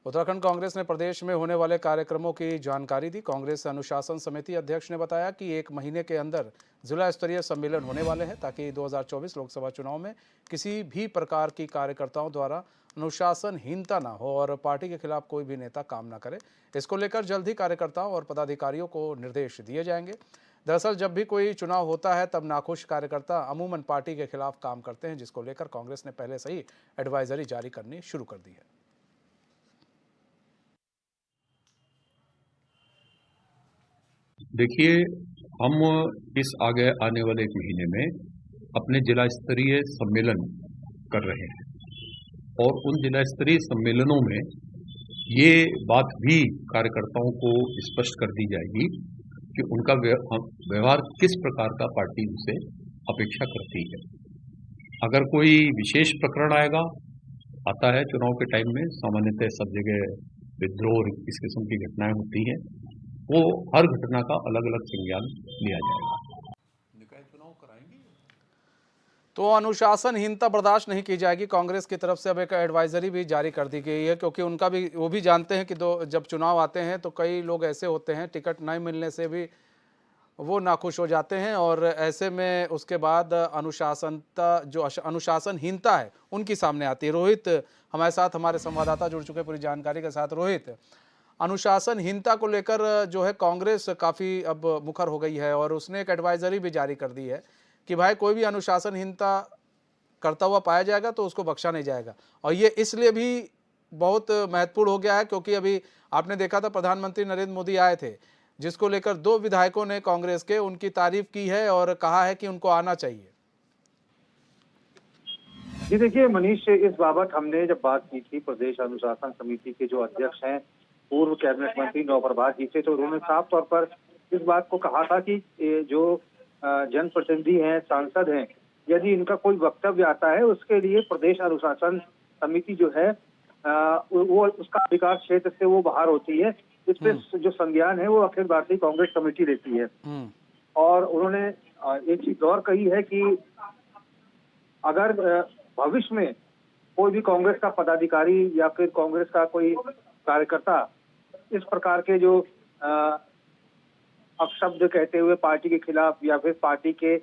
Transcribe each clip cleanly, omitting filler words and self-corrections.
उत्तराखंड कांग्रेस ने प्रदेश में होने वाले कार्यक्रमों की जानकारी दी। कांग्रेस अनुशासन समिति अध्यक्ष ने बताया कि 1 महीने के अंदर जिला स्तरीय सम्मेलन होने वाले हैं ताकि 2024 लोकसभा चुनाव में किसी भी प्रकार की कार्यकर्ताओं द्वारा अनुशासनहीनता ना हो और पार्टी के खिलाफ कोई भी नेता काम ना करे। इसको लेकर जल्द ही कार्यकर्ताओं और पदाधिकारियों को निर्देश दिए जाएंगे। दरअसल जब भी कोई चुनाव होता है तब नाखुश कार्यकर्ता अमूमन पार्टी के खिलाफ काम करते हैं, जिसको लेकर कांग्रेस ने पहले से ही एडवाइजरी जारी करनी शुरू कर दी है। देखिए, हम इस आगे आने वाले 1 महीने में अपने जिला स्तरीय सम्मेलन कर रहे हैं और उन जिला स्तरीय सम्मेलनों में ये बात भी कार्यकर्ताओं को स्पष्ट कर दी जाएगी कि उनका व्यवहार किस प्रकार का पार्टी उनसे अपेक्षा करती है। अगर कोई विशेष प्रकरण आता है चुनाव के टाइम में, सामान्यतः सब जगह विद्रोह और इस किस्म की घटनाएं होती हैं, वो हर घटना का अलग अलग संज्ञान लिया जाएगा। निकाय चुनाव कराएंगे तो अनुशासनहीनता बर्दाश्त नहीं की जाएगी। कांग्रेस की तरफ से अब एक एडवाइजरी भी जारी कर दी गई है, क्योंकि वो भी जानते हैं कि जब चुनाव आते हैं तो कई लोग ऐसे होते हैं टिकट नहीं मिलने से भी वो नाखुश हो जाते हैं और ऐसे में उसके बाद अनुशासनहीनता है उनकी सामने आती है। रोहित हमारे साथ, हमारे संवाददाता जुड़ चुके पूरी जानकारी के साथ। रोहित, अनुशासनहीनता को लेकर जो है कांग्रेस काफ़ी अब मुखर हो गई है और उसने एक एडवाइजरी भी जारी कर दी है कि भाई कोई भी अनुशासनहीनता करता हुआ पाया जाएगा तो उसको बख्शा नहीं जाएगा। और ये इसलिए भी बहुत महत्वपूर्ण हो गया है क्योंकि अभी आपने देखा था प्रधानमंत्री नरेंद्र मोदी आए थे, जिसको लेकर 2 विधायकों ने कांग्रेस के उनकी तारीफ की है और कहा है कि उनको आना चाहिए। जी देखिए मनीष, इस बाबत हमने जब बात की थी प्रदेश अनुशासन समिति के जो अध्यक्ष हैं पूर्व कैबिनेट मंत्री नवप्रभात जी से, तो उन्होंने साफ तौर पर इस बात को कहा था कि जो जनप्रतिनिधि हैं, सांसद हैं, यदि इनका कोई वक्तव्य आता है उसके लिए प्रदेश अनुशासन समिति जो है वो उसका अधिकार क्षेत्र से वो बाहर होती है। इस पे जो संज्ञान है वो अखिल भारतीय कांग्रेस कमेटी लेती है। और उन्होंने एक चीज और कही है कि अगर भविष्य में कोई भी कांग्रेस का पदाधिकारी या फिर कांग्रेस का कोई कार्यकर्ता इस प्रकार के जो अपशब्द कहते हुए पार्टी के खिलाफ या फिर पार्टी के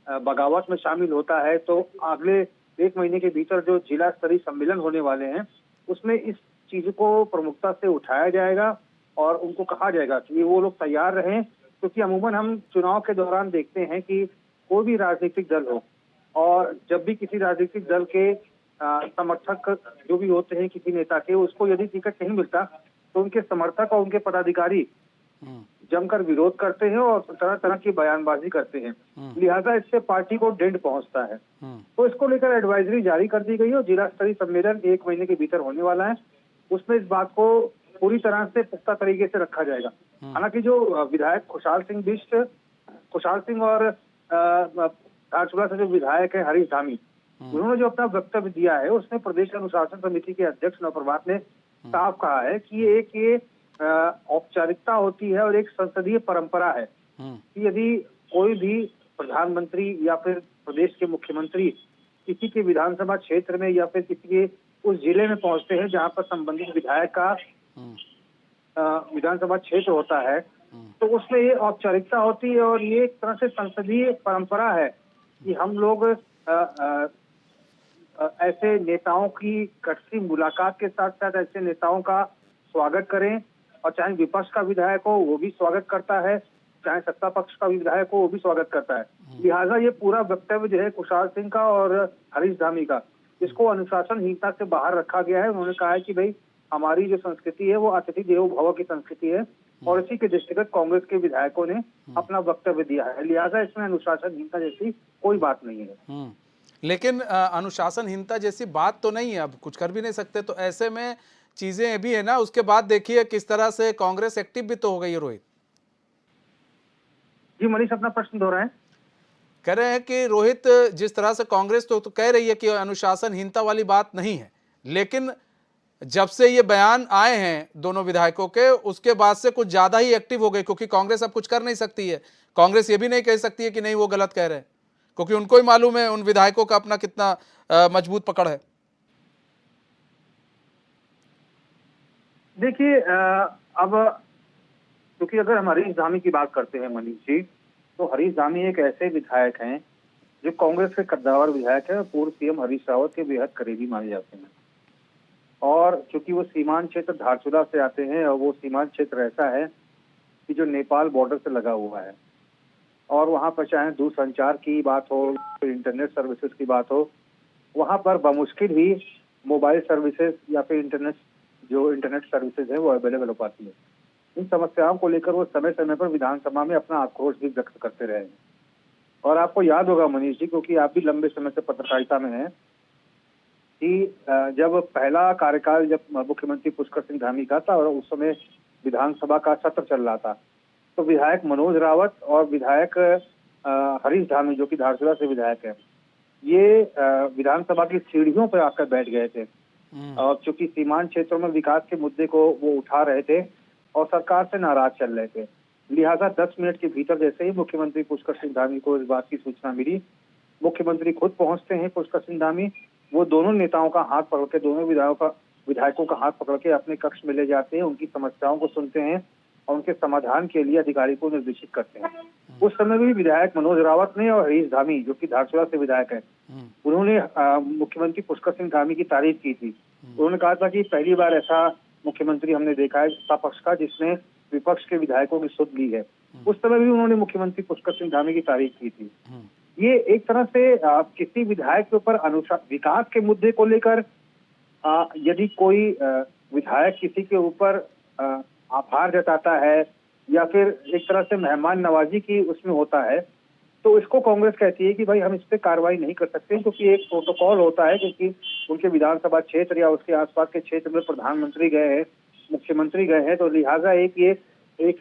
बगावत में शामिल होता है, तो अगले 1 महीने के भीतर जो जिला स्तरीय सम्मेलन होने वाले हैं उसमें इस चीज को प्रमुखता से उठाया जाएगा और उनको कहा जाएगा कि वो लोग तैयार रहें, क्योंकि अमूमन हम चुनाव के दौरान देखते हैं कि कोई भी राजनीतिक दल हो और जब भी किसी राजनीतिक दल के समर्थक जो भी होते हैं किसी नेता के, उसको यदि टिकट नहीं मिलता तो उनके समर्थक और उनके पदाधिकारी जमकर विरोध करते हैं और तरह तरह की बयानबाजी करते हैं। लिहाजा इससे पार्टी को डेंट पहुंचता है। तो इसको लेकर एडवाइजरी जारी कर दी गई और जिला स्तरीय सम्मेलन 1 महीने के भीतर होने वाला है। उसमें इस बात को पूरी तरह से पुख्ता तरीके से रखा जाएगा। हालांकि जो विधायक खुशहाल सिंह और धारचूला से जो विधायक है हरीश धामी, उन्होंने जो अपना वक्तव्य दिया है उसमें प्रदेश अनुशासन समिति के अध्यक्ष नवप्रभात ने साफ कहा है कि ये औपचारिकता होती है और एक संसदीय परंपरा है कि यदि कोई भी प्रधानमंत्री या फिर प्रदेश के मुख्यमंत्री किसी के विधानसभा क्षेत्र में या फिर किसी के उस जिले में पहुंचते हैं जहां पर संबंधित विधायक का विधानसभा क्षेत्र होता है, तो उसमें ये औपचारिकता होती है और ये एक तरह से संसदीय परंपरा है कि हम लोग ऐसे नेताओं की कटसी मुलाकात के साथ साथ ऐसे नेताओं का स्वागत करें, और चाहे विपक्ष का विधायक हो वो भी स्वागत करता है, चाहे सत्ता पक्ष का विधायक हो वो भी स्वागत करता है। लिहाजा ये पूरा वक्तव्य जो है खुशहाल सिंह का और हरीश धामी का, इसको अनुशासनहीनता से बाहर रखा गया है। उन्होंने कहा है कि भाई हमारी जो संस्कृति है वो अतिथि देवो भव की संस्कृति है और इसी के दृष्टिगत कांग्रेस के विधायकों ने अपना वक्तव्य दिया है। लिहाजा इसमें अनुशासनहीनता जैसी कोई बात नहीं है। लेकिन अनुशासनहीनता जैसी बात तो नहीं है, अब कुछ कर भी नहीं सकते, तो ऐसे में चीजें भी है ना। उसके बाद देखिए किस तरह से कांग्रेस एक्टिव भी तो हो गई है। रोहित जी मनीष, अपना प्रश्न दोहराएं। कह रहे हैं कि रोहित, जिस तरह से कांग्रेस तो कह रही है कि अनुशासनहीनता वाली बात नहीं है, लेकिन जब से ये बयान आए हैं दोनों विधायकों के, उसके बाद से कुछ ज्यादा ही एक्टिव हो गई, क्योंकि कांग्रेस अब कुछ कर नहीं सकती है। कांग्रेस ये भी नहीं कह सकती है कि नहीं वो गलत कह रहे हैं, क्योंकि उनको ही मालूम है उन विधायकों का अपना कितना मजबूत पकड़ है। देखिए अब क्योंकि अगर हम हरीश धामी की बात करते हैं मनीष जी, तो हरीश धामी एक ऐसे विधायक हैं जो कांग्रेस के कद्दावर विधायक है, पूर्व सीएम हरीश रावत के बेहद करीबी माने जाते हैं। और चूंकि वो सीमांत क्षेत्र धारचूला से आते हैं और वो सीमांत क्षेत्र ऐसा है कि जो नेपाल बॉर्डर से लगा हुआ है, और वहाँ पर चाहे दूरसंचार की बात हो, इंटरनेट सर्विसेज की बात हो, वहाँ पर बमुश्किल ही मोबाइल सर्विसेज या फिर इंटरनेट सर्विसेज है वो अवेलेबल हो पाती है। इन समस्याओं को लेकर वो समय समय पर विधानसभा में अपना आक्रोश भी व्यक्त करते रहे हैं। और आपको याद होगा मनीष जी, क्योंकि आप भी लंबे समय से पत्रकारिता में हैं, कि जब पहला कार्यकाल जब मुख्यमंत्री पुष्कर सिंह धामी का था और उस समय विधानसभा का सत्र चल रहा था, तो विधायक मनोज रावत और विधायक हरीश धामी जो कि धारचूला से विधायक है, ये विधानसभा की सीढ़ियों पर आकर बैठ गए थे। और चूंकि सीमांत क्षेत्रों में विकास के मुद्दे को वो उठा रहे थे और सरकार से नाराज चल रहे थे, लिहाजा 10 मिनट के भीतर जैसे ही मुख्यमंत्री पुष्कर सिंह धामी को इस बात की सूचना मिली, मुख्यमंत्री खुद पहुंचते हैं पुष्कर सिंह धामी। वो दोनों नेताओं का हाथ पकड़ के, दोनों विधायकों का हाथ पकड़ के अपने कक्ष में ले जाते हैं, उनकी समस्याओं को सुनते हैं और उनके समाधान के लिए अधिकारी को निर्देशित करते हैं। उस समय भी विधायक मनोज रावत ने और हरीश धामी जो कि धारचूला से विधायक है, उन्होंने मुख्यमंत्री पुष्कर सिंह धामी की तारीफ की थी। उन्होंने कहा था कि पहली बार ऐसा मुख्यमंत्री हमने देखा है सत्ता पक्ष का जिसने विपक्ष के विधायकों की सुध ली है। उस समय भी उन्होंने मुख्यमंत्री पुष्कर सिंह धामी की तारीफ की थी। ये एक तरह से किसी विधायक के ऊपर विकास के मुद्दे को लेकर यदि कोई विधायक किसी के ऊपर आभार जताता है या फिर एक तरह से मेहमान नवाजी की उसमें होता है, तो इसको कांग्रेस कहती है कि भाई हम इस पे कार्रवाई नहीं कर सकते, क्योंकि एक प्रोटोकॉल होता है, क्योंकि उनके विधानसभा क्षेत्र या उसके आसपास के क्षेत्र में प्रधानमंत्री गए हैं, मुख्यमंत्री गए हैं, तो लिहाजा एक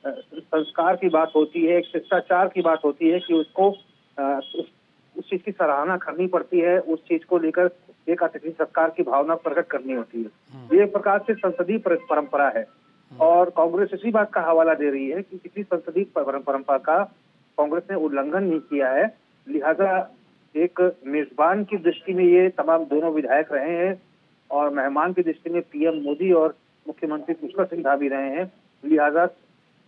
संस्कार की बात होती है, एक शिष्टाचार की बात होती है कि उसको उस चीज की सराहना करनी पड़ती है, उस चीज को लेकर एक अतिथि सत्कार की भावना प्रकट करनी होती है। ये एक प्रकार से संसदीय परंपरा है और कांग्रेस इसी बात का हवाला दे रही है कि किसी संसदीय परंपरा का कांग्रेस ने उल्लंघन नहीं किया है। लिहाजा एक मेजबान की दृष्टि में ये तमाम दोनों विधायक रहे हैं और मेहमान की दृष्टि में पीएम मोदी और मुख्यमंत्री पुष्कर सिंह धामी रहे हैं। लिहाजा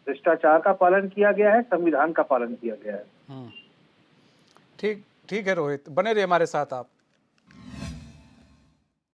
भ्रष्टाचार का पालन किया गया है, संविधान का पालन किया गया है। ठीक ठीक है रोहित, बने रहिए हमारे साथ आप।